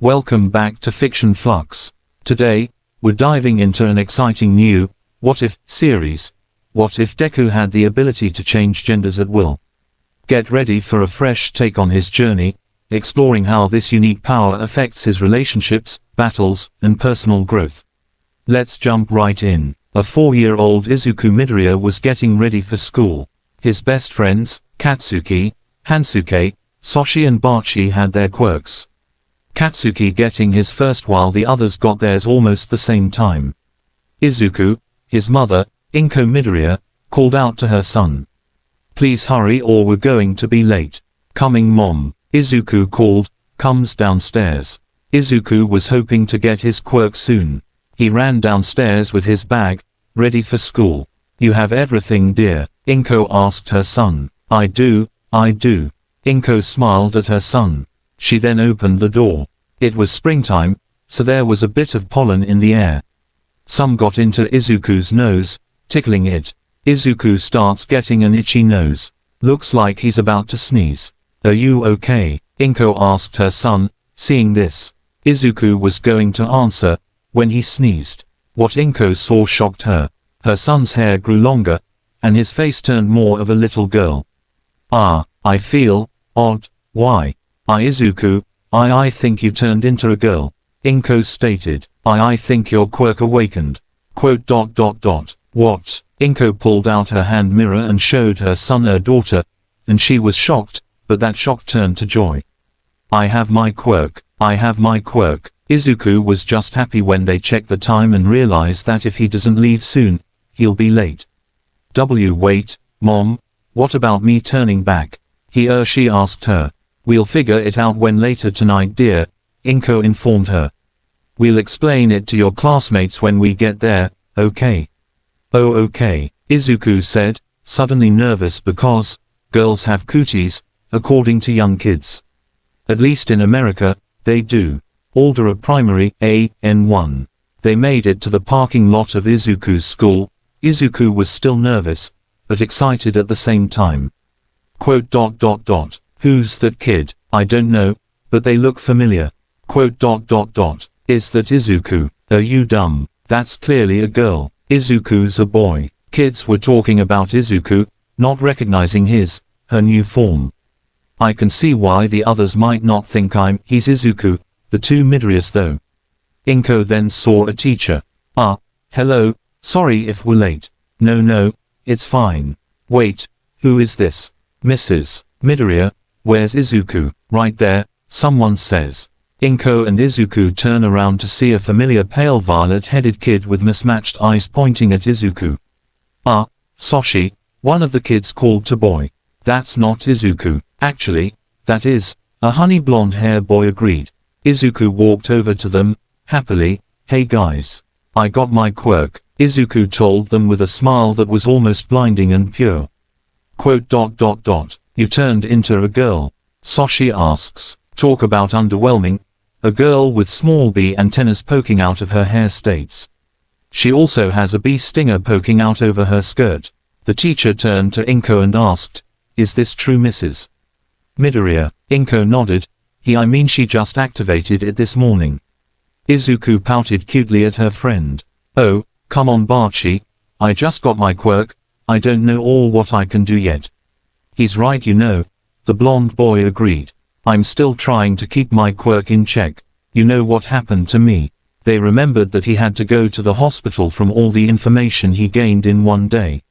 Welcome back to Fiction Flux. Today, we're diving into an exciting new, What If series. What if Deku had the ability to change genders at will? Get ready for a fresh take on his journey, exploring how this unique power affects his relationships, battles, and personal growth. Let's jump right in. A 4-year-old Izuku Midoriya was getting ready for school. His best friends, Katsuki, Hansuke, Soshi and Bachi had their quirks. Katsuki getting his first while the others got theirs almost the same time. Izuku, his mother, Inko Midoriya, called out to her son. "Please hurry or we're going to be late." "Coming, Mom," Izuku called, comes downstairs. Izuku was hoping to get his quirk soon. He ran downstairs with his bag, ready for school. "You have everything, dear?" Inko asked her son. I do. Inko smiled at her son. She then opened the door. It was springtime, so there was a bit of pollen in the air. Some got into Izuku's nose, tickling it. Izuku starts getting an itchy nose. Looks like he's about to sneeze. "Are you okay?" Inko asked her son, seeing this. Izuku was going to answer, when he sneezed. What Inko saw shocked her. Her son's hair grew longer, and his face turned more of a little girl. I feel odd." "Why?" Izuku, I think you turned into a girl," Inko stated. I think your quirk awakened. What? Inko pulled out her hand mirror and showed her son her daughter, and she was shocked, but that shock turned to joy. I have my quirk. Izuku was just happy when they checked the time and realized that if he doesn't leave soon, he'll be late. Wait, Mom, what about me turning back? She asked her. "We'll figure it out when later tonight, dear," Inko informed her. "We'll explain it to your classmates when we get there, okay?" "Oh, okay," Izuku said, suddenly nervous because girls have cooties, according to young kids. At least in America, they do. Aldera Primary, AN1. They made it to the parking lot of Izuku's school. Izuku was still nervous, but excited at the same time. "Who's that kid? I don't know, but they look familiar." "Is that Izuku? Are you dumb? That's clearly a girl. Izuku's a boy." Kids were talking about Izuku, not recognizing her new form. "I can see why the others might not think he's Izuku, the two Midoriyas though." Inko then saw a teacher. Hello, sorry if we're late." No, it's fine." "Wait, who is this?" "Mrs. Midoriya, where's Izuku?" "Right there," someone says. Inko and Izuku turn around to see a familiar pale violet-headed kid with mismatched eyes pointing at Izuku. Soshi," one of the kids called to boy. "That's not Izuku." "Actually, that is." A honey blonde hair boy agreed. Izuku walked over to them, happily. "Hey guys. I got my quirk," Izuku told them with a smile that was almost blinding and pure. "You turned into a girl?" Soshi asks. "Talk about underwhelming," a girl with small bee antennas poking out of her hair states. "She also has a bee stinger poking out over her skirt." The teacher turned to Inko and asked, "Is this true, Mrs. Midoriya?" Inko nodded. She just activated it this morning." Izuku pouted cutely at her friend. "Oh, come on Bachi, I just got my quirk, I don't know all what I can do yet." "He's right, the blonde boy agreed. "I'm still trying to keep my quirk in check. You know what happened to me." They remembered that he had to go to the hospital from all the information he gained in one day.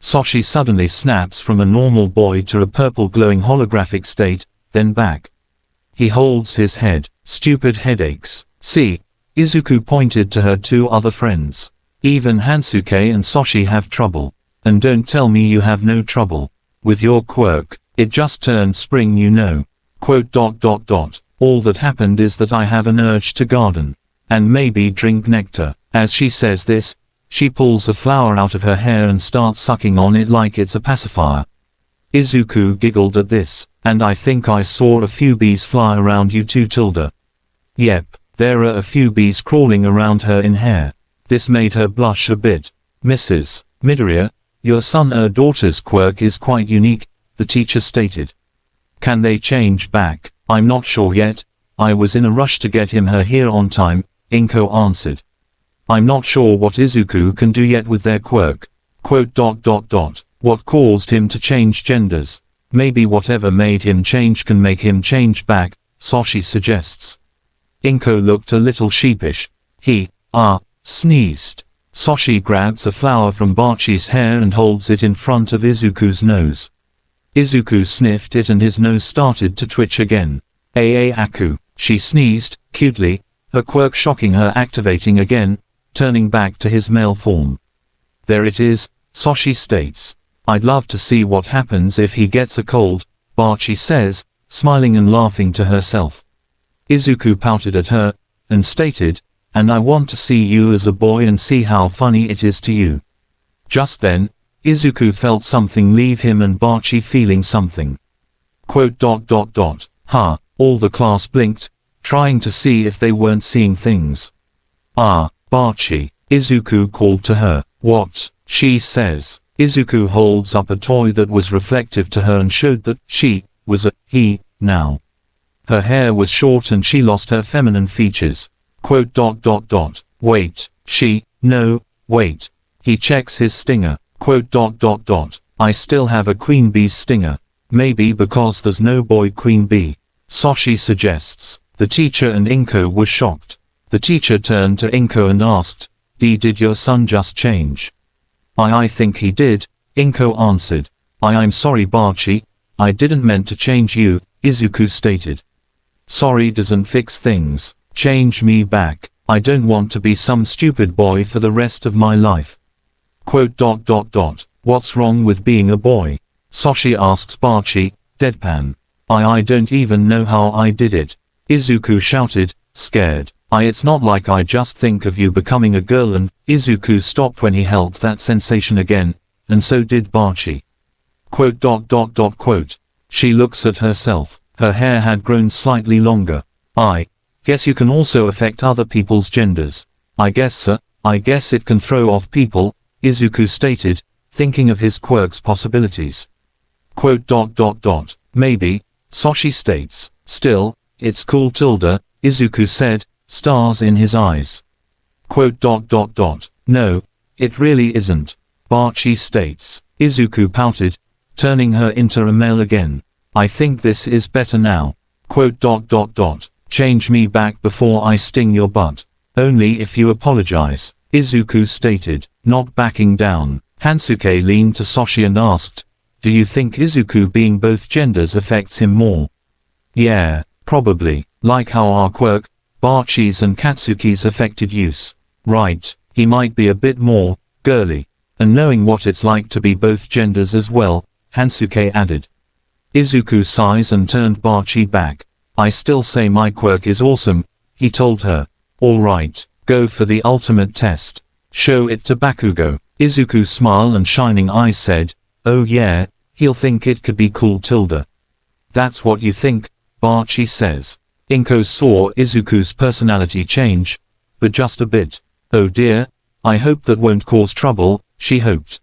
Soshi suddenly snaps from a normal boy to a purple glowing holographic state, then back. He holds his head. "Stupid headaches. See?" Izuku pointed to her two other friends. "Even Hansuke and Soshi have trouble. And don't tell me you have no trouble with your quirk. It just turned spring, All that happened is that I have an urge to garden. And maybe drink nectar." As she says this, she pulls a flower out of her hair and starts sucking on it like it's a pacifier. Izuku giggled at this. "And I think I saw a few bees fly around you too, Tilda." "Yep, there are a few bees crawling around her in hair." This made her blush a bit. "Mrs. Midoriya, your son or daughter's quirk is quite unique," the teacher stated. "Can they change back?" "I'm not sure yet," I was in a rush to get him her here on time, Inko answered. I'm not sure what Izuku can do yet with their quirk. Quote. What caused him to change genders? Maybe whatever made him change can make him change back, Soshi suggests. Inko looked a little sheepish. He sneezed. Soshi grabs a flower from Bachi's hair and holds it in front of Izuku's nose. Izuku sniffed it and his nose started to twitch again. Aku, she sneezed, cutely, her quirk shocking her, activating again, turning back to his male form. There it is, Soshi states. I'd love to see what happens if he gets a cold, Bachi says, smiling and laughing to herself. Izuku pouted at her, and stated, and I want to see you as a boy and see how funny it is to you. Just then, Izuku felt something leave him and Bachi feeling something. Quote. All the class blinked, trying to see if they weren't seeing things. Bachi, Izuku called to her. What? She says. Izuku holds up a toy that was reflective to her and showed that she was a he now. Her hair was short and she lost her feminine features. Quote. Wait, wait. He checks his stinger. Quote. I still have a queen bee's stinger. Maybe because there's no boy queen bee. Soshi suggests. The teacher and Inko were shocked. The teacher turned to Inko and asked, did your son just change? I think he did, Inko answered. I'm sorry Bachi, I didn't meant to change you, Izuku stated. Sorry doesn't fix things. Change me back. I don't want to be some stupid boy for the rest of my life. Quote. What's wrong with being a boy? Soshi asks Bachi, deadpan. I don't even know how I did it. Izuku shouted, scared. It's not like I just think of you becoming a girl, and Izuku stopped when he held that sensation again, and so did Bachi. Quote. She looks at herself. Her hair had grown slightly longer. I guess you can also affect other people's genders. I guess so. I guess it can throw off people, Izuku stated, thinking of his quirk's possibilities. Quote. Maybe, Soshi states. Still, it's cool tilde, Izuku said, stars in his eyes. Quote. No, it really isn't, Bachi states. Izuku pouted, turning her into a male again. I think this is better now. Quote. Change me back before I sting your butt. Only if you apologize, Izuku stated, not backing down. Hansuke leaned to Soshi and asked, do you think Izuku being both genders affects him more? Yeah, probably, like how our quirk, Bachi's and Katsuki's affected use. Right, he might be a bit more girly. And knowing what it's like to be both genders as well, Hansuke added. Izuku sighs and turned Bachi back. I still say my quirk is awesome, he told her. Alright, go for the ultimate test. Show it to Bakugo. Izuku smiled and shining eyes said, oh yeah, he'll think it could be cool tilde. That's what you think, Bachi says. Inko saw Izuku's personality change, but just a bit. Oh dear, I hope that won't cause trouble, she hoped.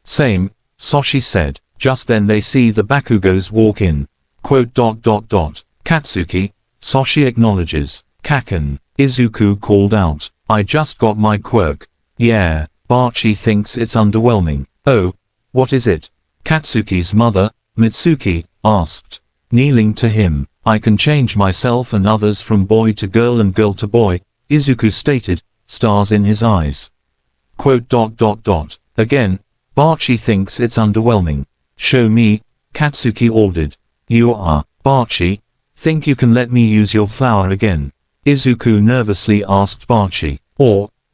Same, Soshi said. Just then they see the Bakugos walk in. Quote. Katsuki, Soshi acknowledges. Kaken, Izuku called out. I just got my quirk. Yeah, Bachi thinks it's underwhelming. Oh, what is it? Katsuki's mother, Mitsuki, asked. Kneeling to him. I can change myself and others from boy to girl and girl to boy, Izuku stated, stars in his eyes. Quote. Again, Bachi thinks it's underwhelming. Show me, Katsuki ordered. You are, Bachi, think you can let me use your flower again? Izuku nervously asked Bachi.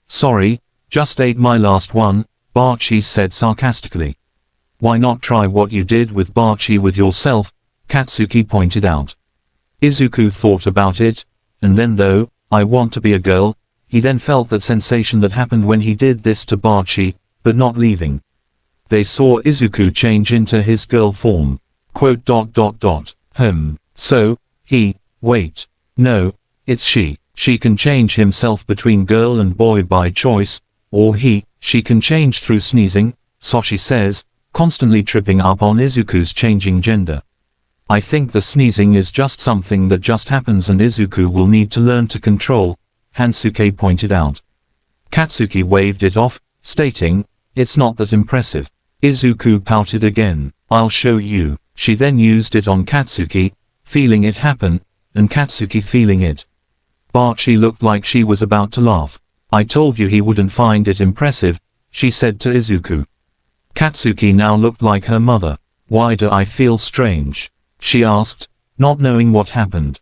Sorry, just ate my last one, Bachi said sarcastically. Why not try what you did with Bachi with yourself, Katsuki pointed out. Izuku thought about it, and then though, I want to be a girl, he then felt that sensation that happened when he did this to Bachi, but not leaving. They saw Izuku change into his girl form. Quote. So, wait. No, it's she. She can change himself between girl and boy by choice, or she can change through sneezing, Soshi says, constantly tripping up on Izuku's changing gender. I think the sneezing is just something that just happens and Izuku will need to learn to control, Hansuke pointed out. Katsuki waved it off, stating, "It's not that impressive." Izuku pouted again. "I'll show you." She then used it on Katsuki, feeling it happen, and Katsuki feeling it. Barachi looked like she was about to laugh. "I told you he wouldn't find it impressive," she said to Izuku. Katsuki now looked like her mother. "Why do I feel strange?" she asked, not knowing what happened.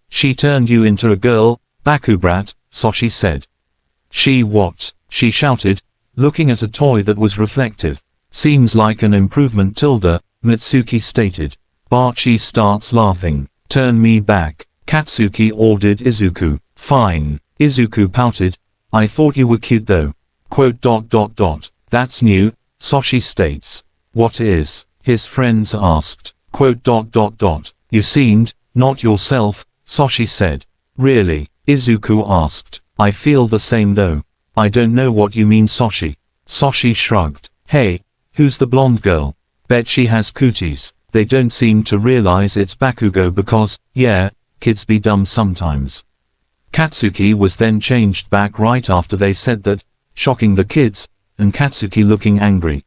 She turned you into a girl, Bakubrat," Soshi said. "She what?" she shouted, looking at a toy that was reflective. "Seems like an improvement tilde," Mitsuki stated. Barachi starts laughing. "Turn me back," Katsuki ordered Izuku. "Fine." Izuku pouted. "I thought you were cute though." "That's new," Soshi states. "What is?" his friends asked. "You seemed, not yourself," Soshi said. "Really?" Izuku asked. "I feel the same though." "I don't know what you mean, Soshi." Soshi shrugged. "Hey, who's the blonde girl? Bet she has cooties." They don't seem to realize it's Bakugo because, yeah, kids be dumb sometimes. Katsuki was then changed back right after they said that, shocking the kids, and Katsuki looking angry.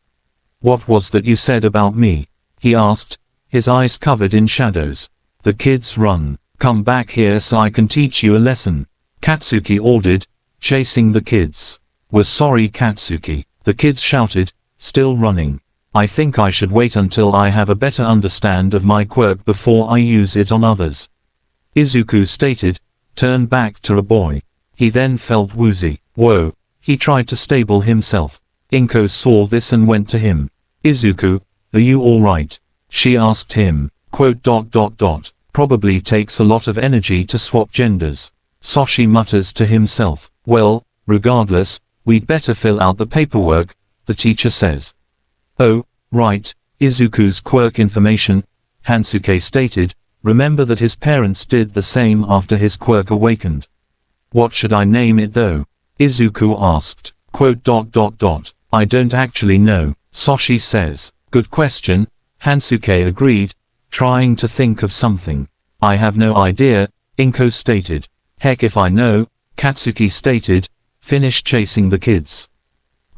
"What was that you said about me?" he asked, his eyes covered in shadows. The kids run. "Come back here so I can teach you a lesson," Katsuki ordered, chasing the kids. "We're sorry, Katsuki," the kids shouted, still running. "I think I should wait until I have a better understand of my quirk before I use it on others," Izuku stated, turned back to a boy. He then felt woozy. Whoa. He tried to stable himself. Inko saw this and went to him. "Izuku, are you alright?" she asked him. Probably takes a lot of energy to swap genders. Soshi mutters to himself. "Well, regardless, we'd better fill out the paperwork," the teacher says. "Oh, right, Izuku's quirk information," Hansuke stated. "Remember that his parents did the same after his quirk awakened." "What should I name it though?" Izuku asked. "I don't actually know," Soshi says. "Good question," Hansuke agreed, trying to think of something. "I have no idea," Inko stated. "Heck if I know," Katsuki stated, finished chasing the kids.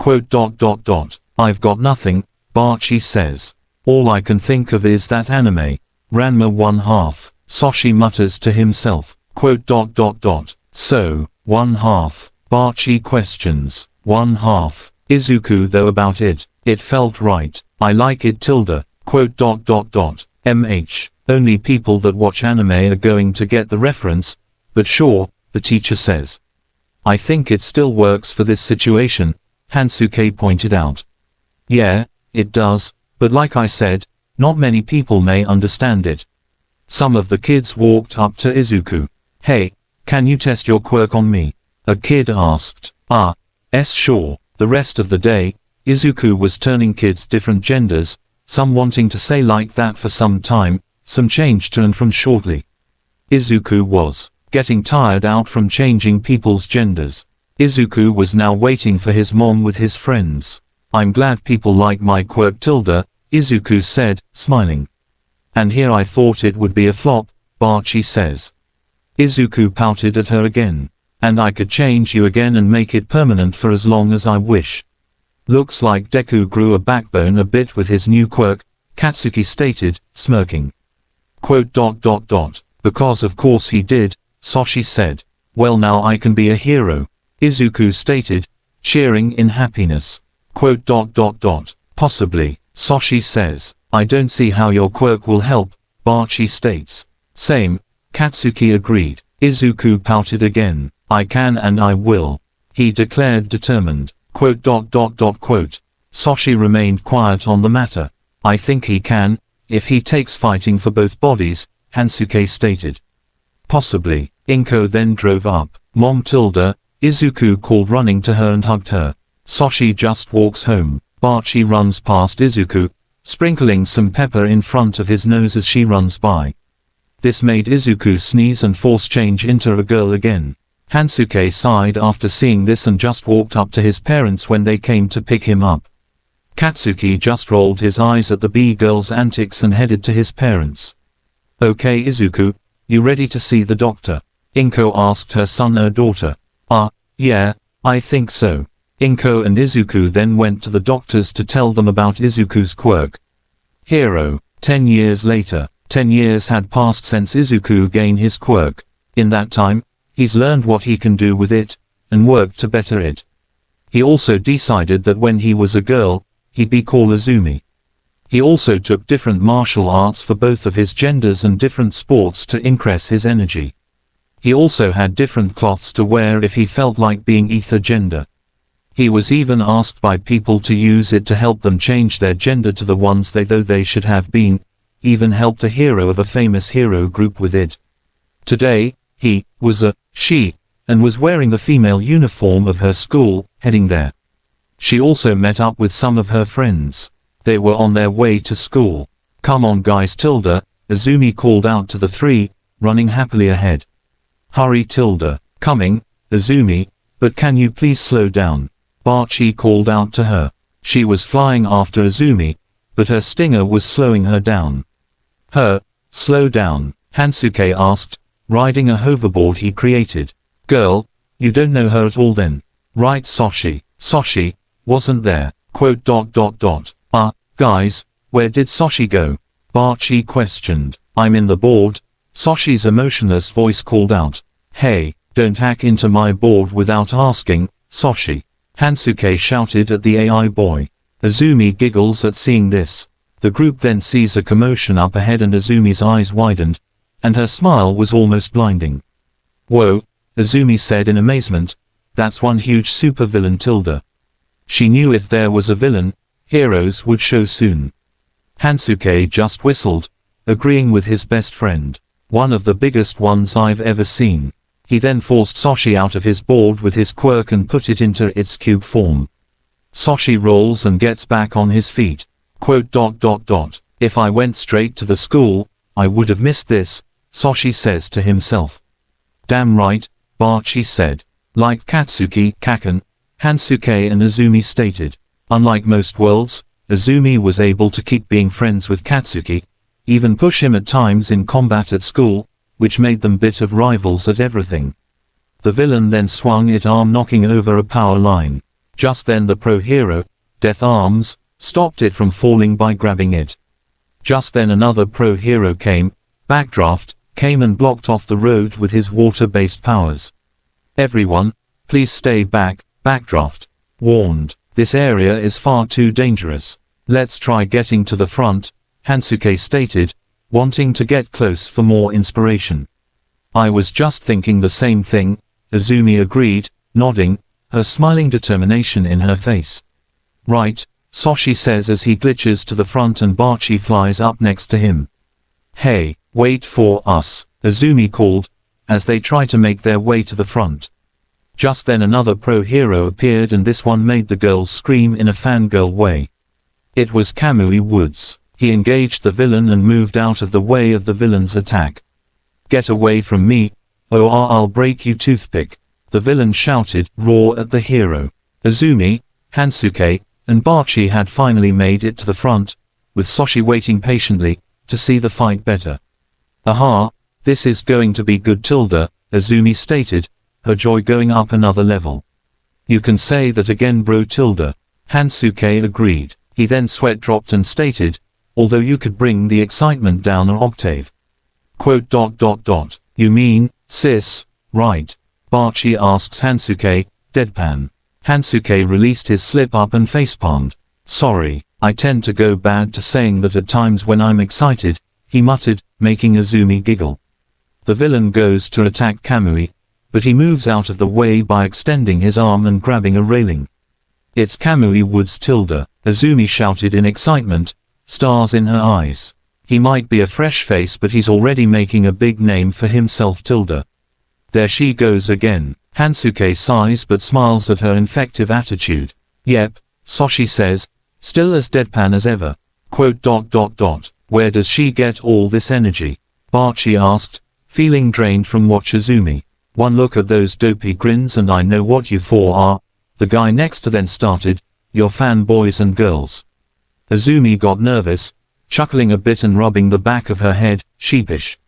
"I've got nothing," Barachi says. "All I can think of is that anime, Ranma 1/2, Soshi mutters to himself. So, 1/2, Barachi questions. 1/2, Izuku though about it, it felt right. I like it tilde. Only people that watch anime are going to get the reference, but sure, the teacher says. "I think it still works for this situation," Hansuke pointed out. "Yeah, it does, but like I said, not many people may understand it." Some of the kids walked up to Izuku. "Hey, can you test your quirk on me?" a kid asked. Sure." The rest of the day, Izuku was turning kids different genders, some wanting to say like that for some time, some changed to and from shortly. Izuku was getting tired out from changing people's genders. Izuku was now waiting for his mom with his friends. "I'm glad people like my quirk tilde," Izuku said, smiling. "And here I thought it would be a flop," Barachi says. Izuku pouted at her again. "And I could change you again and make it permanent for as long as I wish." "Looks like Deku grew a backbone a bit with his new quirk," Katsuki stated, smirking. "Because of course he did," Soshi said. "Well now I can be a hero," Izuku stated, cheering in happiness. Possibly, Soshi says. "I don't see how your quirk will help," Barachi states. "Same," Katsuki agreed. Izuku pouted again. "I can and I will," he declared determined. Soshi remained quiet on the matter. "I think he can, if he takes fighting for both bodies," Hansuke stated. "Possibly." Inko then drove up. "Mom tilde," Izuku called running to her and hugged her. Soshi just walks home. Barachi runs past Izuku, sprinkling some pepper in front of his nose as she runs by. This made Izuku sneeze and force change into a girl again. Hansuke sighed after seeing this and just walked up to his parents when they came to pick him up. Katsuki just rolled his eyes at the B-girl's antics and headed to his parents. Okay Izuku, you ready to see the doctor? Inko asked her son or daughter. Yeah, I think so. Inko and Izuku then went to the doctors to tell them about Izuku's quirk. Hero. 10 years later. 10 years had passed since Izuku gained his quirk. In that time, he's learned what he can do with it, and worked to better it. He also decided that when he was a girl, he'd be called Azumi. He also took different martial arts for both of his genders and different sports to increase his energy. He also had different cloths to wear if he felt like being either gender. He was even asked by people to use it to help them change their gender to the ones they should have been, even helped a hero of a famous hero group with it. Today, he was a she, and was wearing the female uniform of her school, heading there. She also met up with some of her friends. They were on their way to school. Come on guys Tilda, Azumi called out to the three, running happily ahead. Hurry Tilda. Coming, Azumi, but can you please slow down? Barachi called out to her. She was flying after Azumi, but her stinger was slowing her down. Slow down, Hansuke asked, riding a hoverboard he created. Girl, you don't know her at all then. Right Soshi. Soshi, wasn't there. Guys, where did Soshi go? Barachi questioned. I'm in the board. Soshi's emotionless voice called out. Hey, don't hack into my board without asking, Soshi. Hansuke shouted at the AI boy. Azumi giggles at seeing this. The group then sees a commotion up ahead and Azumi's eyes widened, and her smile was almost blinding. Whoa, Azumi said in amazement, that's one huge supervillain Tilda. She knew if there was a villain, heroes would show soon. Hansuke just whistled, agreeing with his best friend. One of the biggest ones I've ever seen. He then forced Soshi out of his board with his quirk and put it into its cube form. Soshi rolls and gets back on his feet. If I went straight to the school, I would have missed this, Soshi says to himself. Damn right, Barachi said. Like Katsuki, Kaken, Hansuke and Azumi stated. Unlike most worlds, Azumi was able to keep being friends with Katsuki, even push him at times in combat at school, which made them bit of rivals at everything. The villain then swung its arm knocking over a power line. Just then the pro-hero, Death Arms, stopped it from falling by grabbing it. Just then another pro-hero came, Backdraft, came and blocked off the road with his water-based powers. Everyone, please stay back, Backdraft warned. This area is far too dangerous. Let's try getting to the front, Hansuke stated, wanting to get close for more inspiration. I was just thinking the same thing, Azumi agreed, nodding, her smiling determination in her face. Right, Soshi says as he glitches to the front and Barachi flies up next to him. Hey, wait for us, Azumi called, as they try to make their way to the front. Just then another pro-hero appeared and this one made the girls scream in a fangirl way. It was Kamui Woods. He engaged the villain and moved out of the way of the villain's attack. Get away from me, or I'll break you toothpick, the villain shouted, raw at the hero. Azumi, Hansuke, and Barachi had finally made it to the front, with Soshi waiting patiently, to see the fight better. Aha, this is going to be good Tilda, Azumi stated, her joy going up another level. You can say that again bro Tilda, Hansuke agreed. He then sweat dropped and stated, although you could bring the excitement down an octave. You mean, sis, right? Barachi asks Hansuke, deadpan. Hansuke released his slip-up and facepalmed. Sorry, I tend to go bad to saying that at times when I'm excited, he muttered, making Azumi giggle. The villain goes to attack Kamui, but he moves out of the way by extending his arm and grabbing a railing. It's Kamui Woods Tilda, Azumi shouted in excitement, stars in her eyes. He might be a fresh face but he's already making a big name for himself Tilda. There she goes again. Hansuke sighs but smiles at her infective attitude. Yep, Soshi says, still as deadpan as ever. Where does she get all this energy? Barachi asked, feeling drained from watch Azumi. One look at those dopey grins and I know what you four are, the guy next to then started, you're fanboys and girls. Azumi got nervous, chuckling a bit and rubbing the back of her head, sheepish.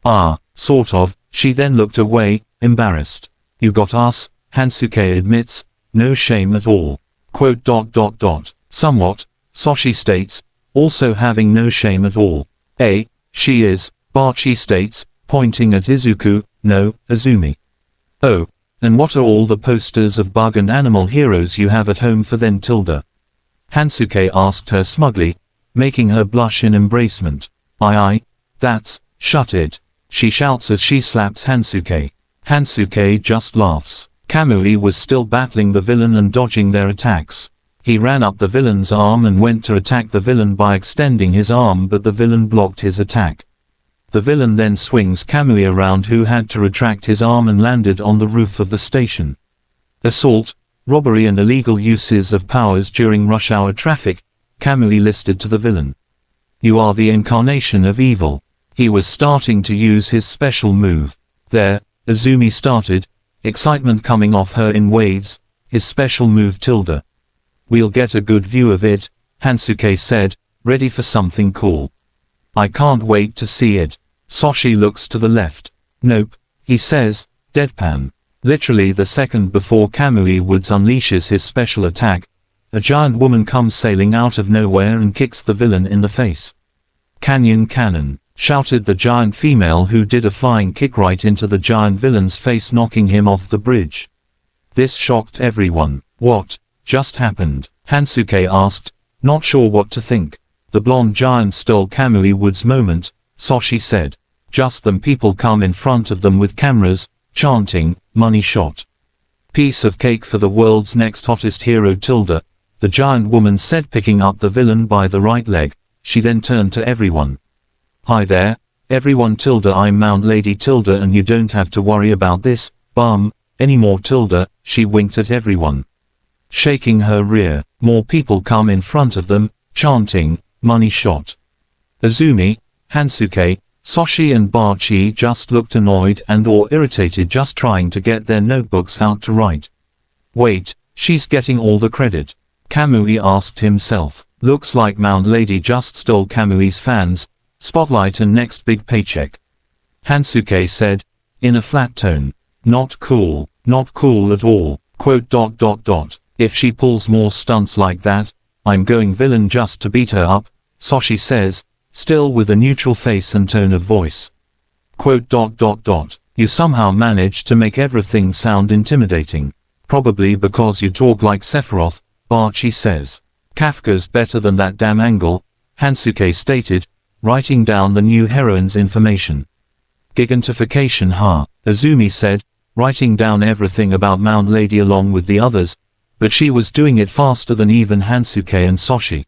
Ah, sort of. She then looked away, embarrassed. You got us, Hansuke admits, no shame at all. Somewhat, Soshi states, also having no shame at all. She is, Barachi states, pointing at Izuku, no, Azumi. Oh, and what are all the posters of bug and animal heroes you have at home for then tilde? Hansuke asked her smugly, making her blush in embracement. That's, shut it, she shouts as she slaps Hansuke. Hansuke just laughs. Kamui was still battling the villain and dodging their attacks. He ran up the villain's arm and went to attack the villain by extending his arm, but the villain blocked his attack. The villain then swings Kamui around, who had to retract his arm and landed on the roof of the station. Assault, robbery and illegal uses of powers during rush hour traffic, Kamui listed to the villain. You are the incarnation of evil. He was starting to use his special move. There, Azumi started, excitement coming off her in waves, his special move tilde. We'll get a good view of it, Hansuke said, ready for something cool. I can't wait to see it. Soshi looks to the left. Nope, he says, deadpan. Literally the second before Kamui Woods unleashes his special attack, a giant woman comes sailing out of nowhere and kicks the villain in the face. Canyon Cannon, shouted the giant female, who did a flying kick right into the giant villain's face, knocking him off the bridge. This shocked everyone. What just happened? Hansuke asked, not sure what to think. The blonde giant stole Kamui Woods' moment, Soshi said. Just them people come in front of them with cameras, chanting, money shot. Piece of cake for the world's next hottest hero tilde, the giant woman said, picking up the villain by the right leg. She then turned to everyone. Hi there, everyone tilde, I'm Mount Lady tilde, and you don't have to worry about this, bum, anymore tilde. She winked at everyone. Shaking her rear, more people come in front of them, chanting, money shot. Azumi, Hansuke, Soshi and Barachi just looked annoyed and or irritated, just trying to get their notebooks out to write. Wait, she's getting all the credit? Kamui asked himself. Looks like Mount Lady just stole Kamui's fans, spotlight and next big paycheck. Hansuke said, in a flat tone. Not cool at all. If she pulls more stunts like that, I'm going villain just to beat her up, Soshi says, still with a neutral face and tone of voice. You somehow manage to make everything sound intimidating. Probably because you talk like Sephiroth, Barachi says. Kafka's better than that damn angle, Hansuke stated, writing down the new heroine's information. Gigantification, huh? Azumi said, writing down everything about Mount Lady along with the others, but she was doing it faster than even Hansuke and Soshi.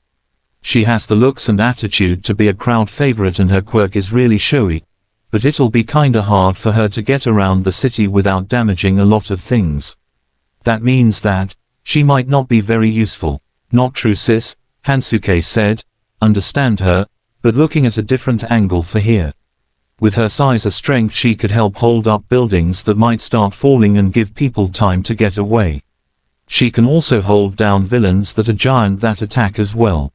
She has the looks and attitude to be a crowd favorite, and her quirk is really showy, but it'll be kinda hard for her to get around the city without damaging a lot of things. That means that she might not be very useful. Not true sis, Hansuke said, understand her, but looking at a different angle for here. With her size or strength, she could help hold up buildings that might start falling and give people time to get away. She can also hold down villains that are giant that attack as well.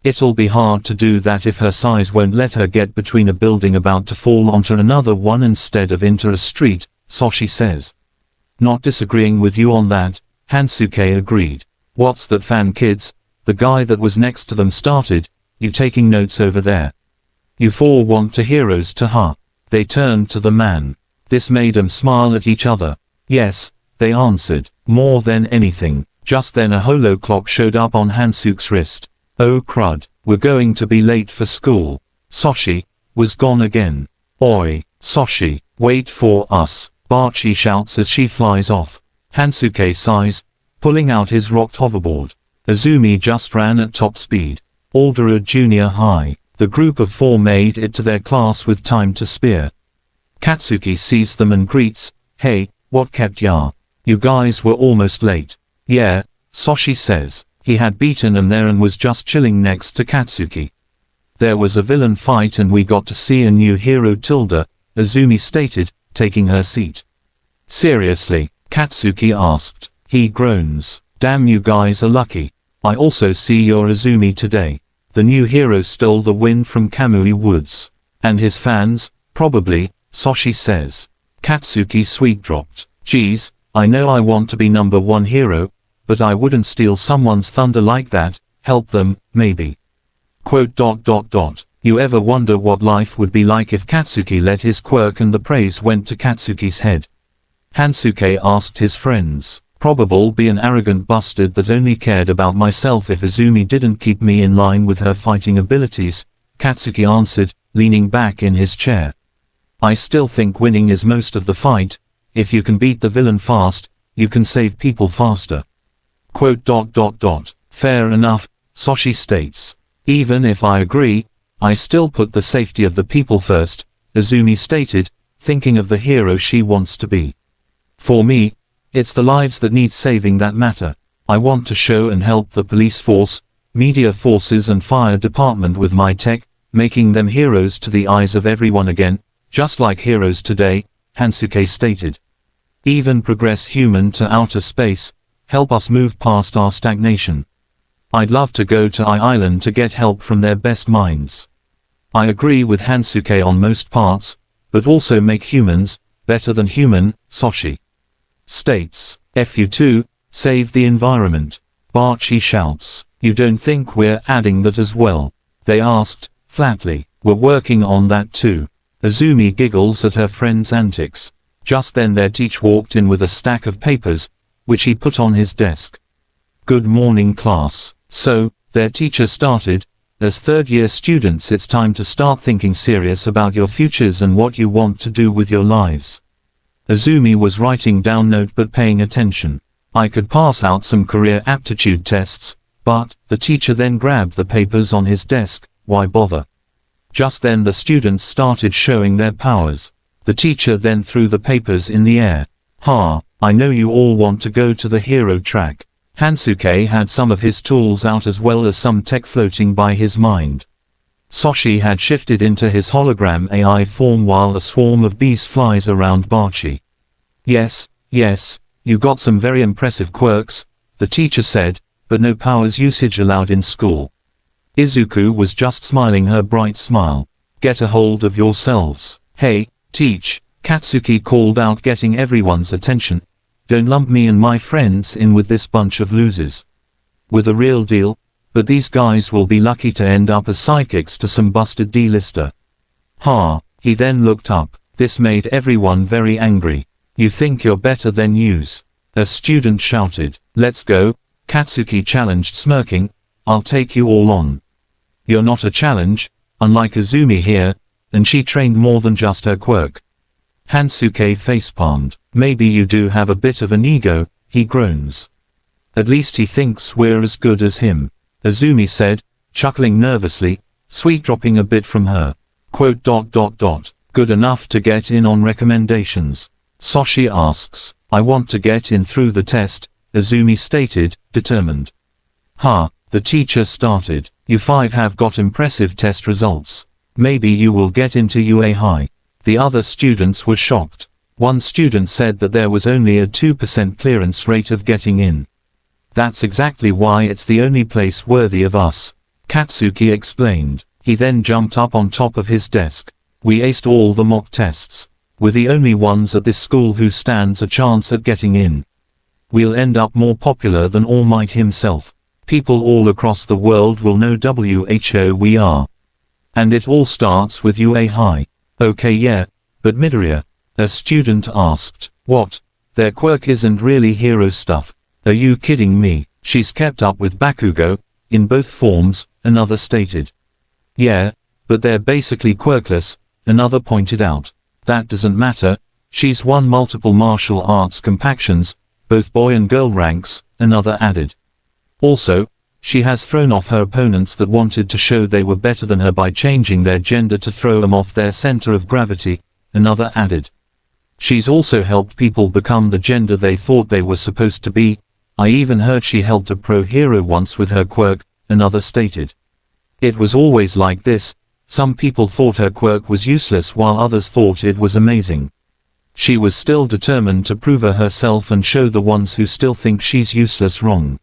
It'll be hard to do that if her size won't let her get between a building about to fall onto another one instead of into a street, Soshi says. Not disagreeing with you on that, Hansuke agreed. What's that fan, kids? The guy that was next to them started. You taking notes over there? You four want to heroes to huh? They turned to the man. This made them smile at each other. Yes, they answered. More than anything. Just then a holo clock showed up on Hansuke's wrist. Oh crud, we're going to be late for school. Soshi was gone again. Oi, Soshi, wait for us, Barachi shouts as she flies off. Hansuke sighs, pulling out his rocked hoverboard. Azumi just ran at top speed. Aldera Junior High. The group of four made it to their class with time to spare. Katsuki sees them and greets, hey, what kept ya? You guys were almost late. Yeah, Soshi says. He had beaten him there and was just chilling next to Katsuki. There was a villain fight and we got to see a new hero tilde, Azumi stated, taking her seat. Seriously? Katsuki asked. He groans. Damn, you guys are lucky. I also see your Azumi today. The new hero stole the win from Kamui Woods. And his fans, probably, Soshi says. Katsuki sweet-dropped. Geez, I know I want to be #1 hero, but I wouldn't steal someone's thunder like that, help them, maybe. Quote. You ever wonder what life would be like if Katsuki let his quirk and the praise went to Katsuki's head? Hansuke asked his friends. Probable be an arrogant bastard that only cared about myself if Izumi didn't keep me in line with her fighting abilities, Katsuki answered, leaning back in his chair. I still think winning is most of the fight. If you can beat the villain fast, you can save people faster. Quote. Fair enough, Soshi states. Even if I agree, I still put the safety of the people first, Izumi stated, thinking of the hero she wants to be. For me, it's the lives that need saving that matter. I want to show and help the police force, media forces and fire department with my tech, making them heroes to the eyes of everyone again, just like heroes today, Hansuke stated. Even progress human to outer space, help us move past our stagnation. I'd love to go to Island to get help from their best minds. I agree with Hansuke on most parts, but also make humans better than human, Soshi states. FU2, save the environment. Bocchi shouts. You don't think we're adding that as well? They asked, flatly. We're working on that too. Izumi giggles at her friend's antics. Just then their teacher walked in with a stack of papers, which he put on his desk. Good morning class. So, their teacher started, as third-year students it's time to start thinking serious about your futures and what you want to do with your lives. Izumi was writing down note but paying attention. I could pass out some career aptitude tests, but, the teacher then grabbed the papers on his desk, why bother? Just then the students started showing their powers. The teacher then threw the papers in the air. Ha, I know you all want to go to the hero track. Hansuke had some of his tools out as well as some tech floating by his mind. Soshi had shifted into his hologram AI form while a swarm of bees flies around Bocchi. Yes, you got some very impressive quirks, the teacher said, but no powers usage allowed in school. Izuku was just smiling her bright smile. Get a hold of yourselves. Hey, teach, Katsuki called out, getting everyone's attention. Don't lump me and my friends in with this bunch of losers. We're the real deal, but these guys will be lucky to end up as sidekicks to some busted D-lister. Ha, he then looked up. This made everyone very angry. You think you're better than yous? A student shouted. Let's go, Katsuki challenged, smirking. I'll take you all on. You're not a challenge, unlike Izumi here, and she trained more than just her quirk. Hansuke facepalmed. Maybe you do have a bit of an ego, he groans. At least he thinks we're as good as him, Izumi said, chuckling nervously, sweet dropping a bit from her. Quote. Good enough to get in on recommendations? Soshi asks. I want to get in through the test, Izumi stated, determined. Ha, the teacher started. You 5 have got impressive test results. Maybe you will get into UA High. The other students were shocked. One student said that there was only a 2% clearance rate of getting in. That's exactly why it's the only place worthy of us, Katsuki explained. He then jumped up on top of his desk. We aced all the mock tests. We're the only ones at this school who stands a chance at getting in. We'll end up more popular than All Might himself. People all across the world will know who we are. And it all starts with UA High. Okay, yeah, but Midoriya, a student asked. What? Their quirk isn't really hero stuff. Are you kidding me? She's kept up with Bakugo, in both forms, another stated. Yeah, but they're basically quirkless, another pointed out. That doesn't matter, she's won multiple martial arts compactions, both boy and girl ranks, another added. Also, she has thrown off her opponents that wanted to show they were better than her by changing their gender to throw them off their center of gravity, another added. She's also helped people become the gender they thought they were supposed to be. I even heard she helped a pro hero once with her quirk, another stated. It was always like this, some people thought her quirk was useless while others thought it was amazing. She was still determined to prove herself and show the ones who still think she's useless wrong.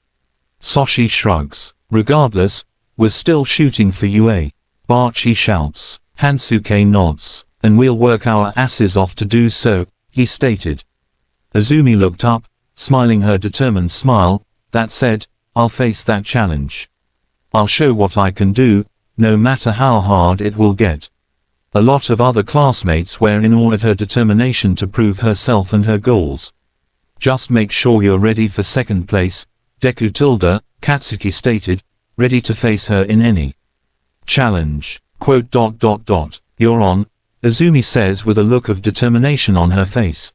Soshi shrugs. Regardless, We're still shooting for UA. Barachi shouts. Hansuke nods. And we'll work our asses off to do so, he stated. Azumi looked up, smiling her determined smile, that said, I'll face that challenge. I'll show what I can do, no matter how hard it will get. A lot of other classmates were in awe at her determination to prove herself and her goals. Just make sure you're ready for second place, Deku tilde, Katsuki stated, ready to face her in any challenge. You're on, Azumi says with a look of determination on her face.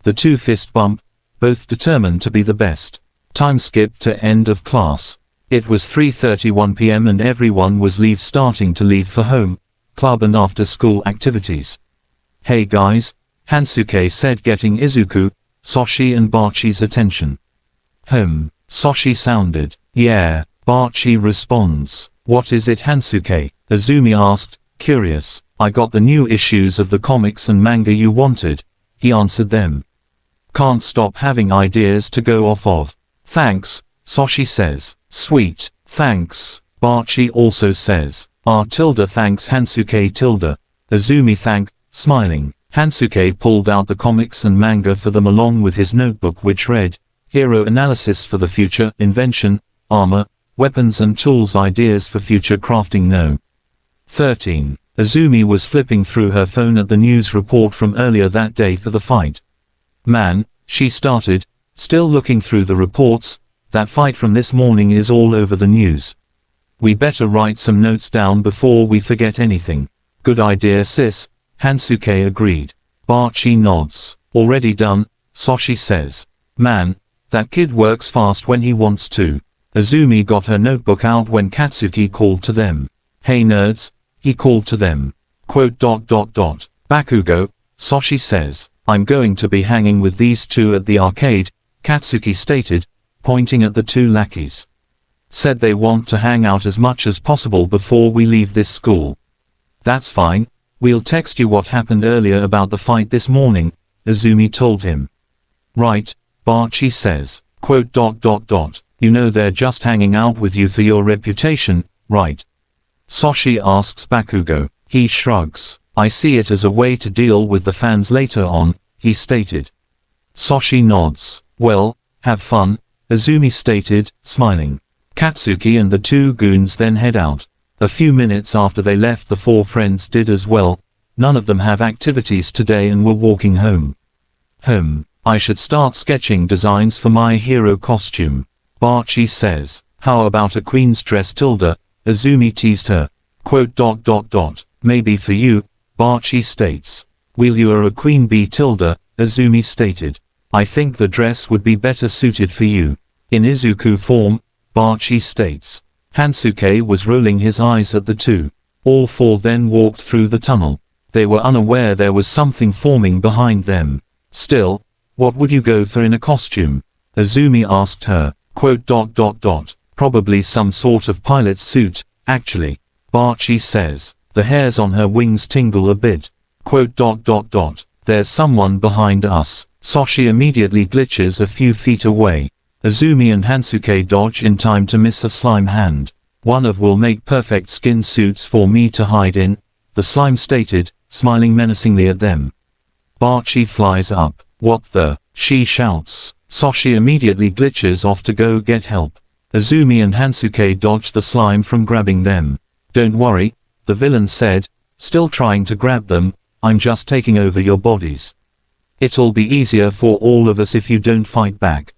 The two fist bump, both determined to be the best. Time skip to end of class. It was 3:31 p.m. and everyone was starting to leave for home, club and after school activities. Hey guys, Hansuke said, getting Izuku, Soshi and Barachi's attention. Soshi sounded. Yeah, Barachi responds. What is it, Hansuke? Azumi asked, curious. I got the new issues of the comics and manga you wanted, he answered them. Can't stop having ideas to go off of. Thanks, Soshi says. Sweet, thanks, Barachi also says. Thanks Hansuke tilde. Azumi thank, smiling. Hansuke pulled out the comics and manga for them along with his notebook which read, Hero Analysis for the Future, Invention, Armor, Weapons and Tools Ideas for Future Crafting No. 13. Azumi was flipping through her phone at the news report from earlier that day for the fight. Man, she started, still looking through the reports, that fight from this morning is all over the news. We better write some notes down before we forget anything. Good idea sis, Hansuke agreed. Barachi nods. Already done, Soshi says. Man, that kid works fast when he wants to. Azumi got her notebook out when Katsuki called to them. Hey nerds, he called to them. Bakugo, Soshi says. I'm going to be hanging with these two at the arcade, Katsuki stated, pointing at the two lackeys. Said they want to hang out as much as possible before we leave this school. That's fine, we'll text you what happened earlier about the fight this morning, Azumi told him. Right, Barachi says. You know they're just hanging out with you for your reputation, right? Soshi asks Bakugo. He shrugs. I see it as a way to deal with the fans later on, he stated. Soshi nods. Well, have fun, Azumi stated, smiling. Katsuki and the two goons then head out. A few minutes after they left, the four friends did as well. None of them have activities today and were walking home. I should start sketching designs for my hero costume, Barachi says. How about a queen's dress tilde, Azumi teased her. Maybe for you, Barachi states. Will you are a queen bee tilde, Azumi stated. I think the dress would be better suited for you. In Izuku form, Barachi states. Hansuke was rolling his eyes at the two. All four then walked through the tunnel. They were unaware there was something forming behind them. Still, what would you go for in a costume? Azumi asked her. Probably some sort of pilot's suit, actually. Barachi says. The hairs on her wings tingle a bit. There's someone behind us. Soshi immediately glitches a few feet away. Azumi and Hansuke dodge in time to miss a slime hand. One of will make perfect skin suits for me to hide in, the slime stated, smiling menacingly at them. Barachi flies up. What the? She shouts. Soshi immediately glitches off to go get help. Azumi and Hansuke dodge the slime from grabbing them. Don't worry, the villain said, still trying to grab them, I'm just taking over your bodies. It'll be easier for all of us if you don't fight back.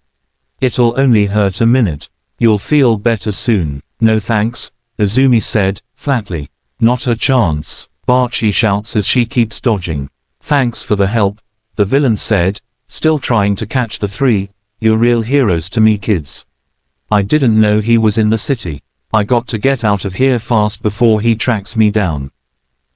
It'll only hurt a minute. You'll feel better soon. No thanks, Azumi said, flatly. Not a chance, Barachi shouts as she keeps dodging. Thanks for the help, the villain said, still trying to catch the three. You're real heroes to me kids. I didn't know he was in the city. I got to get out of here fast before he tracks me down.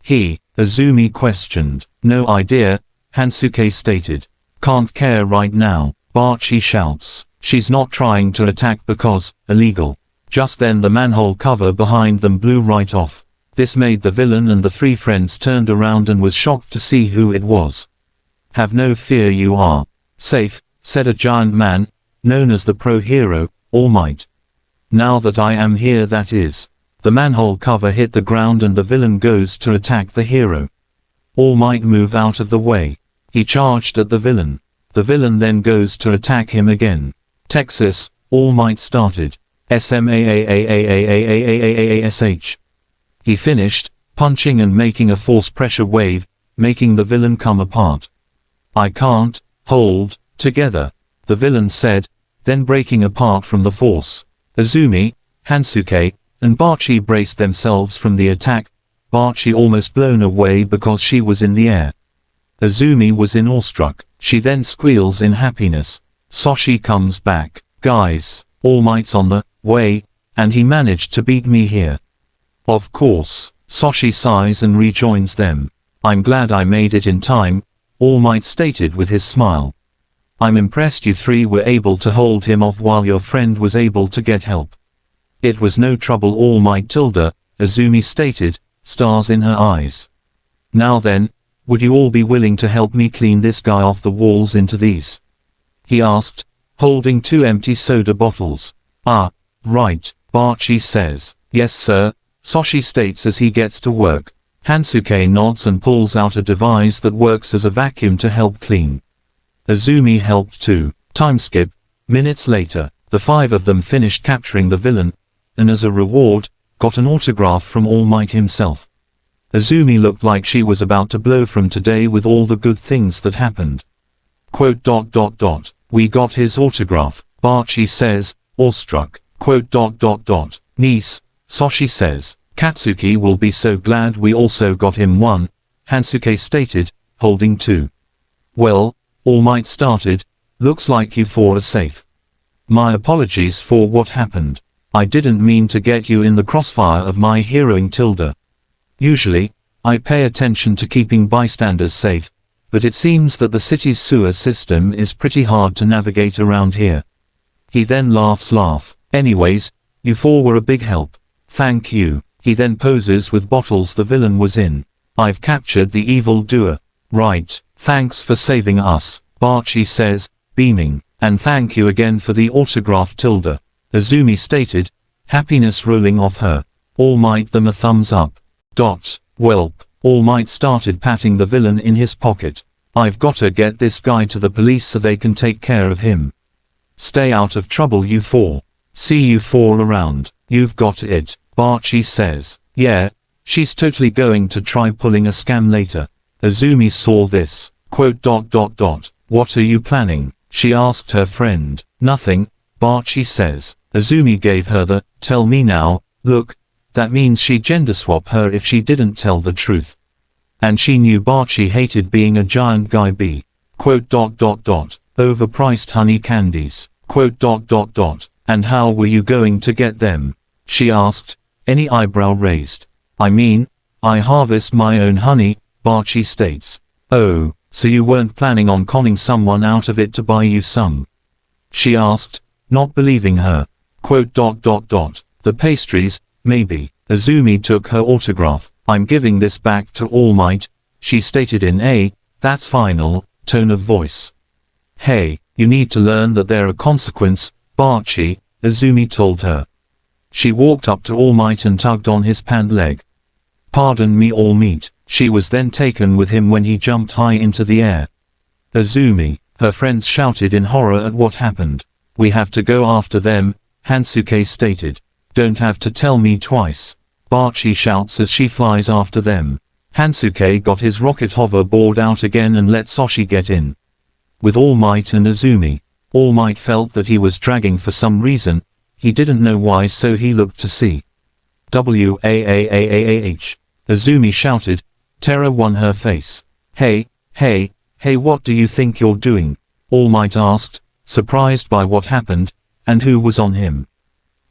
He, Azumi questioned. No idea, Hansuke stated. Can't care right now, Barachi shouts. She's not trying to attack because, illegal. Just then the manhole cover behind them blew right off. This made the villain and the three friends turned around and was shocked to see who it was. Have no fear, you are safe, said a giant man, known as the pro-hero, All Might. Now that I am here, that is. The manhole cover hit the ground and the villain goes to attack the hero. All Might move out of the way. He charged at the villain. The villain then goes to attack him again. Texas, All Might started. SMAAAAAAAAAASH. He finished, punching and making a force pressure wave, making the villain come apart. I can't hold together, the villain said, then breaking apart from the force. Azumi, Hansuke, and Baachi braced themselves from the attack, Baachi almost blown away because she was in the air. Azumi was in awestruck. She then squeals in happiness. Soshi comes back. Guys, All Might's on the way, and he managed to beat me here. Of course, Soshi sighs and rejoins them. I'm glad I made it in time, All Might stated with his smile. I'm impressed you three were able to hold him off while your friend was able to get help. It was no trouble, All Might tilde, Azumi stated, stars in her eyes. Now then, would you all be willing to help me clean this guy off the walls into these? He asked, holding 2 empty soda bottles. Ah, right, Baachi says. Yes sir, Soshi states as he gets to work. Hansuke nods and pulls out a device that works as a vacuum to help clean. Azumi helped too. Time skip. Minutes later, the 5 of them finished capturing the villain, and as a reward, got an autograph from All Might himself. Azumi looked like she was about to blow from today with all the good things that happened. Quote. We got his autograph, Baachi says, awestruck. Quote. Niece, Soshi says. Katsuki will be so glad we also got him one, Hansuke stated, holding 2. Well, All Might started, looks like you 4 are safe. My apologies for what happened. I didn't mean to get you in the crossfire of my heroing tilde. Usually, I pay attention to keeping bystanders safe, but it seems that the city's sewer system is pretty hard to navigate around here. He then laughs. Anyways, you 4 were a big help. Thank you. He then poses with bottles the villain was in. I've captured the evil doer. Right, thanks for saving us, Baachi says, beaming. And thank you again for the autograph tilde, Azumi stated, happiness rolling off her. All Might them a thumbs up. Welp, All Might started patting the villain in his pocket. I've gotta get this guy to the police so they can take care of him. Stay out of trouble you 4. See you 4 around. You've got it, Baachi says. Yeah, she's totally going to try pulling a scam later. Azumi saw this. Quote. What are you planning? She asked her friend. Nothing, Baachi says. Azumi gave her the, tell me now, look. That means she'd gender swap her if she didn't tell the truth. And she knew Baachi hated being a giant guy B. Quote. Overpriced honey candies. Quote. And how were you going to get them? She asked, any eyebrow raised. I mean, I harvest my own honey, Baachi states. Oh, so you weren't planning on conning someone out of it to buy you some? She asked, not believing her. Quote. The pastries, maybe. Azumi took her autograph. I'm giving this back to All Might, she stated in a, that's final, tone of voice. Hey, you need to learn that there are consequences, Baachi, Azumi told her. She walked up to All Might and tugged on his pant leg. Pardon me All Might. She was then taken with him when he jumped high into the air. Azumi, her friends shouted in horror at what happened. We have to go after them, Hansuke stated. Don't have to tell me twice. Baachi shouts as she flies after them. Hansuke got his rocket hoverboard out again and let Soshi get in. With All Might and Azumi. All Might felt that he was dragging for some reason, he didn't know why, so he looked to see. Waaaaah. Azumi shouted, terror won her face. Hey, what do you think you're doing? All Might asked, surprised by what happened, and who was on him.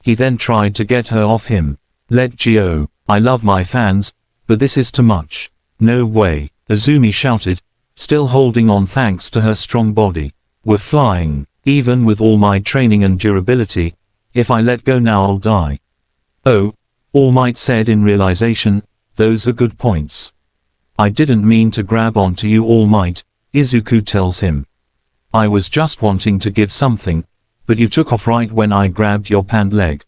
He then tried to get her off him. Let go, I love my fans, but this is too much. No way, Azumi shouted, still holding on thanks to her strong body. We're flying, even with all my training and durability, if I let go now I'll die. Oh, All Might said in realization, those are good points. I didn't mean to grab onto you All Might, Izuku tells him. I was just wanting to give something, but you took off right when I grabbed your pant leg.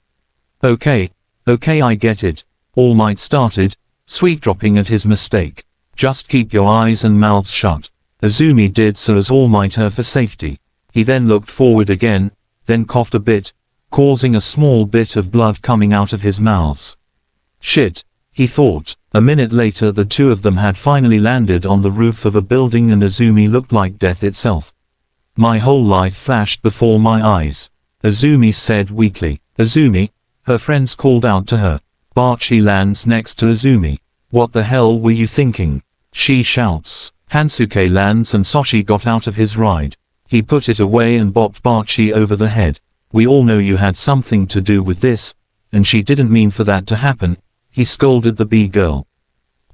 Okay, Okay, I get it. All Might started, sweet-dropping at his mistake. Just keep your eyes and mouths shut. Izumi did so as All Might her for safety. He then looked forward again, then coughed a bit, causing a small bit of blood coming out of his mouths. Shit, he thought. A minute later the two of them had finally landed on the roof of a building and Izumi looked like death itself. My whole life flashed before my eyes, Izumi said weakly. Izumi, her friends called out to her. Baachi lands next to Izumi. What the hell were you thinking? She shouts. Hansuke lands and Soshi got out of his ride. He put it away and bopped Baachi over the head. We all know you had something to do with this, and she didn't mean for that to happen, he scolded the B-girl.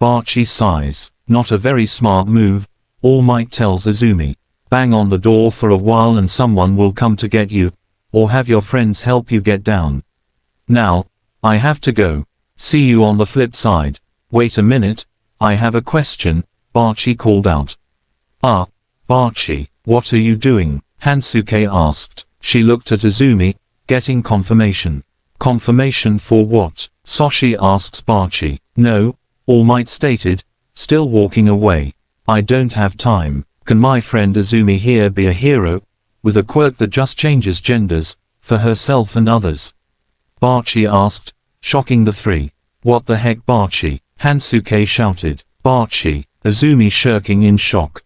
Baachi sighs. Not a very smart move, All Might tells Izumi. Bang on the door for a while and someone will come to get you, or have your friends help you get down. Now, I have to go. See you on the flip side. Wait a minute, I have a question, Baachi called out. Ah, Baachi, what are you doing? Hansuke asked. She looked at Izumi, getting confirmation. Confirmation for what? Soshi asks Baachi. No, All Might stated, still walking away. I don't have time. Can my friend Izumi here be a hero, with a quirk that just changes genders, for herself and others? Baachi asked, shocking the three. What the heck, Baachi? Hansuke shouted. Baachi, Izumi shirking in shock.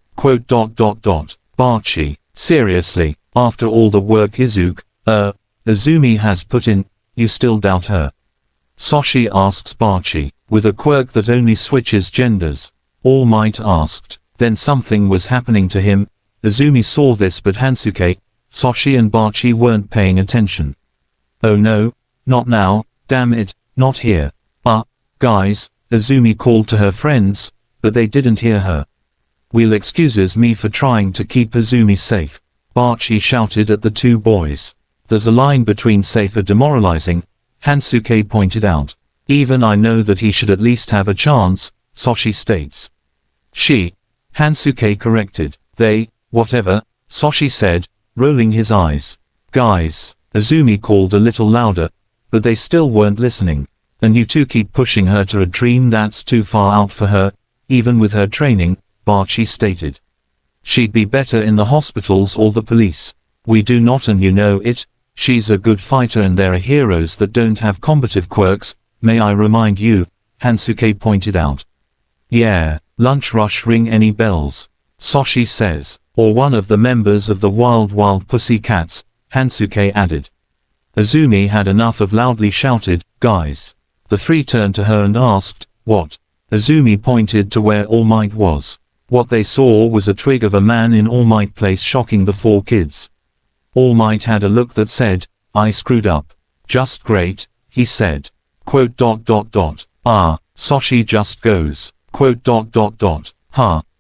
Baachi, seriously, after all the work Izumi has put in, you still doubt her? Soshi asks Baachi. With a quirk that only switches genders? All Might asked. Then something was happening to him. Izumi saw this but Hansuke, Soshi and Baachi weren't paying attention. Oh no, not now, damn it, not here. Guys, Izumi called to her friends, but they didn't hear her. Will excuses me for trying to keep Izumi safe, Baachi shouted at the two boys. There's a line between safe and demoralizing, Hansuke pointed out. Even I know that he should at least have a chance, Soshi states. Hansuke corrected. They, whatever, Soshi said, rolling his eyes. Guys, Izumi called a little louder, but they still weren't listening. And you two keep pushing her to a dream that's too far out for her, even with her training, Baachi stated. She'd be better in the hospitals or the police. We do not, and you know it. She's a good fighter and there are heroes that don't have combative quirks, may I remind you, Hansuke pointed out. Yeah, lunch rush, ring any bells? Soshi says. Or one of the members of the Wild Pussycats, Hansuke added. Izumi had enough of loudly shouted, guys. The three turned to her and asked, what? Izumi pointed to where All Might was. What they saw was a twig of a man in All Might place shocking the four kids. All Might had a look that said, I screwed up. Just great, he said. Soshi just goes.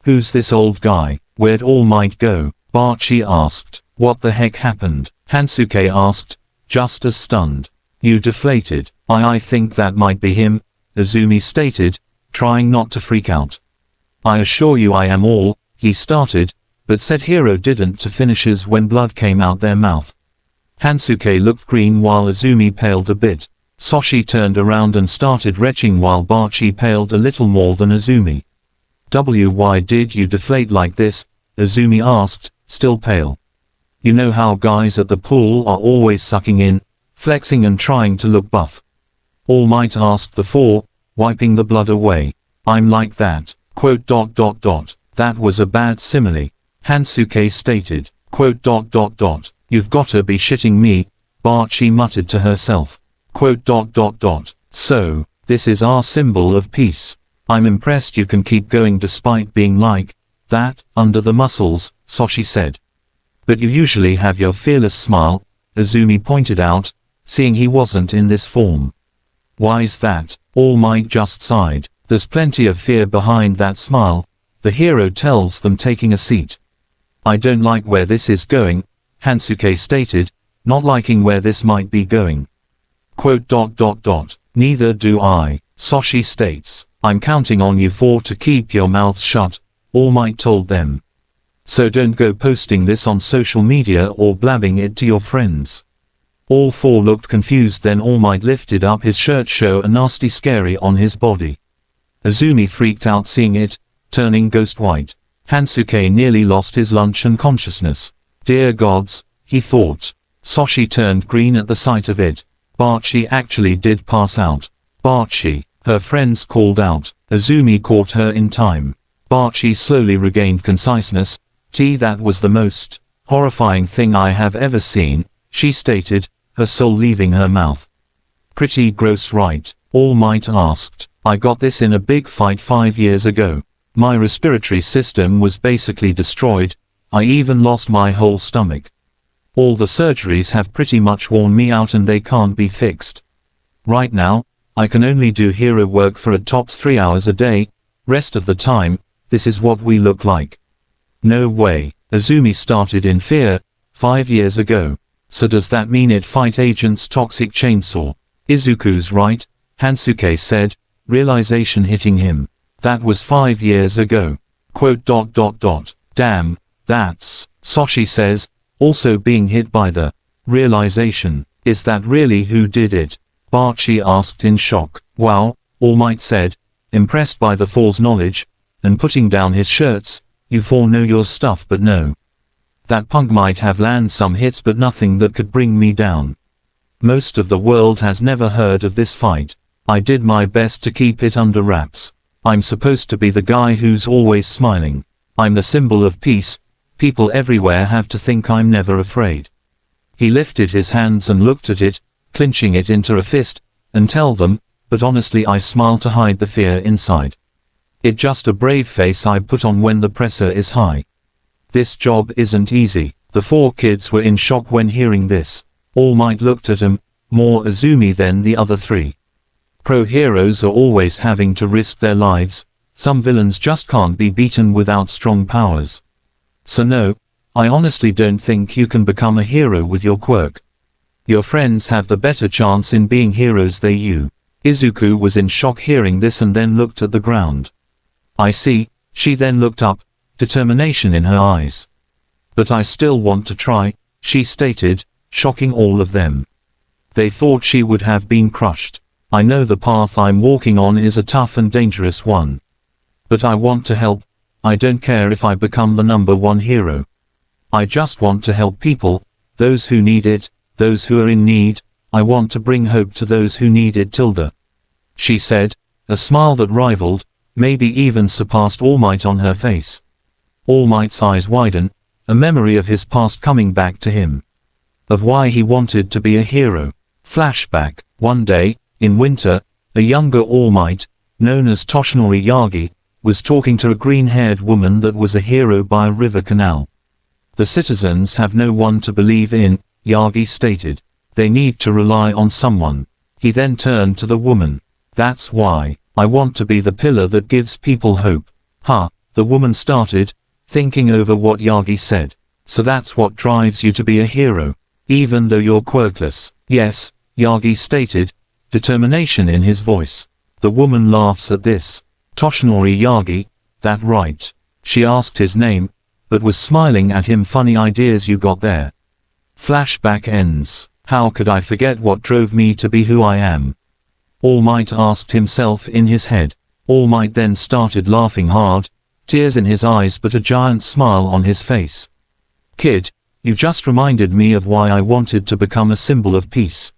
Who's this old guy? Where'd All Might go? Baachi asked. What the heck happened? Hansuke asked, just as stunned. You deflated. I think that might be him, Izumi stated, trying not to freak out. I assure you I am all, he started, but said hero didn't to finishes when blood came out their mouth. Hansuke looked green while Izumi paled a bit. Soshi turned around and started retching while Baachi paled a little more than Izumi. Why did you deflate like this? Izumi asked, still pale. You know how guys at the pool are always sucking in, flexing and trying to look buff. All Might asked the four, wiping the blood away. I'm like that. That was a bad simile, Hansuke stated. You've gotta be shitting me, Baachi muttered to herself. So, this is our symbol of peace. I'm impressed you can keep going despite being like that, under the muscles, Soshi said. But you usually have your fearless smile, Izumi pointed out, seeing he wasn't in this form. Why's that? All Might just sighed. There's plenty of fear behind that smile, the hero tells them, taking a seat. I don't like where this is going, Hansuke stated, not liking where this might be going. Neither do I, Soshi states. I'm counting on you four to keep your mouths shut, All Might told them. So don't go posting this on social media or blabbing it to your friends. All four looked confused, then All Might lifted up his shirt, show a nasty scary on his body. Izumi freaked out seeing it, turning ghost white. Hansuke nearly lost his lunch and consciousness. Dear gods, he thought. Soshi turned green at the sight of it. Barachi actually did pass out. Barachi, her friends called out. Izumi caught her in time. Barachi slowly regained conciseness. That was the most horrifying thing I have ever seen, she stated, her soul leaving her mouth. Pretty gross, right? All Might asked. I got this in a big fight 5 years ago. My respiratory system was basically destroyed. I even lost my whole stomach. All the surgeries have pretty much worn me out and they can't be fixed. Right now, I can only do hero work for at tops 3 hours a day. Rest of the time, this is what we look like. No way. Izumi started in fear. 5 years ago. So does that mean it fight agent's toxic chainsaw? Izuku's right, Hansuke said, realization hitting him. That was 5 years ago. Damn, that's, Soshi says, also being hit by the realization. Is that really who did it? Barachi asked in shock. Wow, All Might said, impressed by the four's knowledge, and putting down his shirts. You four know your stuff, but no. That punk might have landed some hits, but nothing that could bring me down. Most of the world has never heard of this fight. I did my best to keep it under wraps. I'm supposed to be the guy who's always smiling. I'm the symbol of peace. People everywhere have to think I'm never afraid. He lifted his hands and looked at it, clinching it into a fist, and tell them, but honestly I smile to hide the fear inside. It's just a brave face I put on when the pressure is high. This job isn't easy. The four kids were in shock when hearing this. All Might looked at him, more Izumi than the other three. Pro heroes are always having to risk their lives. Some villains just can't be beaten without strong powers. So no, I honestly don't think you can become a hero with your quirk. Your friends have the better chance in being heroes than you. Izuku was in shock hearing this and then looked at the ground. I see, she then looked up, determination in her eyes. But I still want to try, she stated, shocking all of them. They thought she would have been crushed. I know the path I'm walking on is a tough and dangerous one. But I want to help. I don't care if I become the #1 hero. I just want to help people, those who need it, those who are in need. I want to bring hope to those who need it. She said, a smile that rivaled, maybe even surpassed All Might on her face. All Might's eyes widen, a memory of his past coming back to him. Of why he wanted to be a hero. Flashback. One day, in winter, a younger All Might, known as Toshinori Yagi, was talking to a green-haired woman that was a hero by a river canal. The citizens have no one to believe in, Yagi stated. They need to rely on someone. He then turned to the woman. That's why, I want to be the pillar that gives people hope. The woman started, thinking over what Yagi said. So that's what drives you to be a hero, even though you're quirkless. Yes, Yagi stated, determination in his voice. The woman laughs at this. Toshinori Yagi, that right? She asked his name, but was smiling at him. Funny ideas you got there. Flashback ends. How could I forget what drove me to be who I am? All Might asked himself in his head. All Might then started laughing hard, tears in his eyes but a giant smile on his face. Kid, you just reminded me of why I wanted to become a symbol of peace.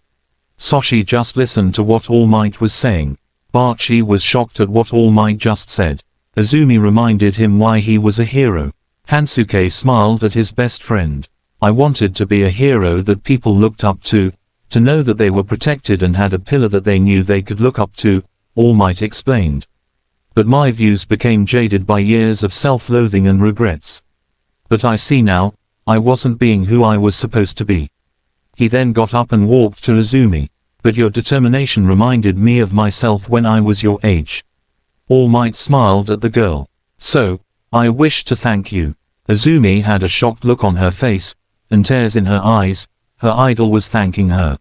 Soshi just listened to what All Might was saying. Barachi was shocked at what All Might just said. Izumi reminded him why he was a hero. Hansuke smiled at his best friend. I wanted to be a hero that people looked up to know that they were protected and had a pillar that they knew they could look up to, All Might explained. But my views became jaded by years of self-loathing and regrets. But I see now, I wasn't being who I was supposed to be. He then got up and walked to Izumi. But your determination reminded me of myself when I was your age. All Might smiled at the girl. So, I wish to thank you. Izumi had a shocked look on her face, and tears in her eyes. Her idol was thanking her.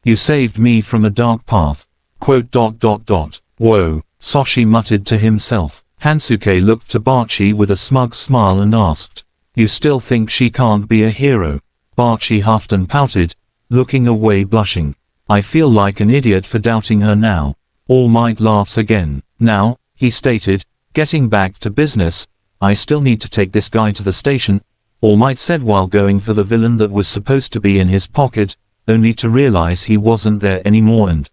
You saved me from a dark path. Whoa, Soshi muttered to himself. Hansuke looked to Barachi with a smug smile and asked, you still think she can't be a hero? Barachi huffed and pouted, looking away blushing. I feel like an idiot for doubting her now. All Might laughs again. Now, he stated, getting back to business, I still need to take this guy to the station, All Might said while going for the villain that was supposed to be in his pocket, only to realize he wasn't there anymore and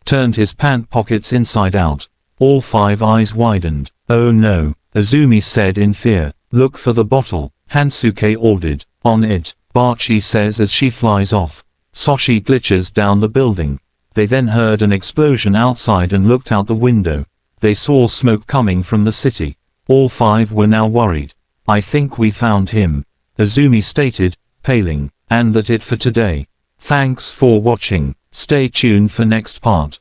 turned his pant pockets inside out. All 5 eyes widened. Oh no, Azumi said in fear. Look for the bottle, Hansuke ordered. On it, Bachi says as she flies off. Soshi glitches down the building. They then heard an explosion outside and looked out the window. They saw smoke coming from the city. All 5 were now worried. I think we found him, Azumi stated, paling. And that's it for today. Thanks for watching. Stay tuned for next part.